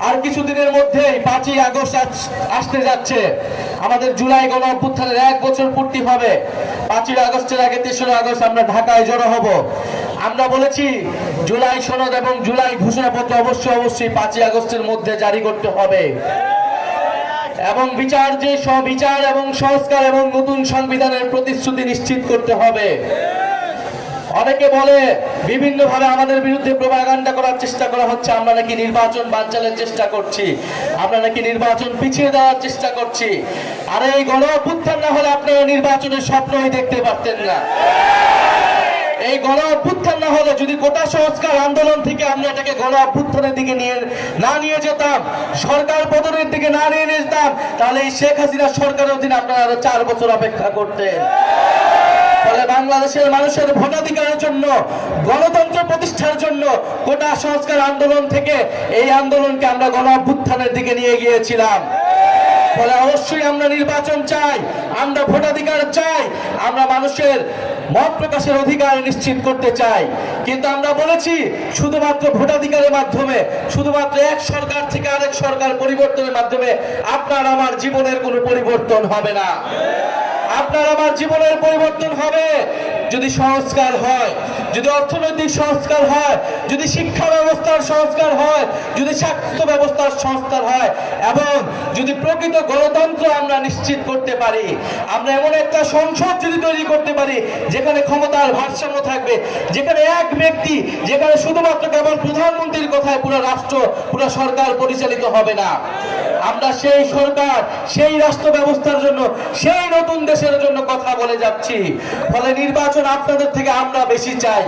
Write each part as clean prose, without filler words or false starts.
আর কিছুদিনের মধ্যেই 5ই আগস্ট আসতে যাচ্ছে। আমাদের জুলাই গণ অভ্যুত্থানের 1 বছর পূর্তি হবে। 5ই আগস্টের আগে 3রা আগস্ট আমরা ঢাকায় জড়ো হব। আমরা বলেছি জুলাই সনদ এবং জুলাই ঘোষণাপত্র অবশ্যই 5ই আগস্টের মধ্যে জারি করতে হবে এবং বিচার এবং সংস্কার এবং নতুন সংবিধানের প্রতিশ্রুতি নিশ্চিত করতে হবে। অনেকে বলে বিভিন্নভাবে আমাদের বিরুদ্ধে প্রোপাগান্ডা করার চেষ্টা করা হচ্ছে, আমরা নাকি নির্বাচন বানচালের চেষ্টা করছি, আমরা নাকি নির্বাচন পিছিয়ে দেওয়ার চেষ্টা করছি। আর এই গণ অভ্যুত্থান না হলে আপনারা নির্বাচনের স্বপ্নই দেখতে পারতেন না। এই গণ অভ্যুত্থান না হলে, যদি কোটা সংস্কার আন্দোলন থেকে আমরা এটাকে গণ অভ্যুত্থানের দিকে নিয়ে যেতাম, সরকার পতনের দিকে নিয়ে যেতাম, তাহলে এই শেখ হাসিনা সরকারের অধীনে আপনারা আরো 4 বছর অপেক্ষা করতেন। ফলে বাংলাদেশের মানুষের ভোটাধিকারের জন্য, গণতন্ত্র প্রতিষ্ঠার জন্য কোটা সংস্কার আন্দোলন থেকে এই আন্দোলনকে আমরা গণ অভ্যুত্থানের দিকে নিয়ে গিয়েছিলাম। ফলে অবশ্যই আমরা নির্বাচন চাই, আমরা ভোটাধিকার চাই, আমরা মানুষের মত প্রকাশের অধিকার নিশ্চিত করতে চাই। কিন্তু আমরা বলেছি শুধুমাত্র ভোটাধিকারের মাধ্যমে, শুধুমাত্র এক সরকার থেকে আরেক সরকার পরিবর্তনের মাধ্যমে আপনার আমার জীবনের কোনো পরিবর্তন হবে না। আপনার আমার জীবনের পরিবর্তন হবে যদি সংস্কার হয়, যদি অর্থনৈতিক সংস্কার হয়, যদি শিক্ষা ব্যবস্থার সংস্কার হয়, যদি স্বাস্থ্য ব্যবস্থার সংস্কার হয় এবং যদি প্রকৃত গণতন্ত্র আমরা নিশ্চিত করতে পারি। আমরা এমন একটা সংসদ যদি তৈরি করতে পারি যেখানে ক্ষমতার ভারসাম্য থাকবে, যেখানে এক ব্যক্তি, যেখানে শুধুমাত্র কেবল প্রধানমন্ত্রীর কথায় পুরো রাষ্ট্র, পুরো সরকার পরিচালিত হবে না। আমরা সেই সরকার, সেই রাষ্ট্র ব্যবস্থার জন্য, সেই নতুন দেশের জন্য কথা বলে যাচ্ছি। ফলে নির্বাচন আপনাদের থেকে আমরা বেশি চাই।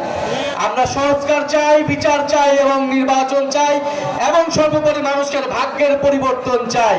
আমরা সংস্কার চাই, বিচার চাই এবং নির্বাচন চাই এবং সর্বোপরি মানুষের ভাগ্যের পরিবর্তন চাই।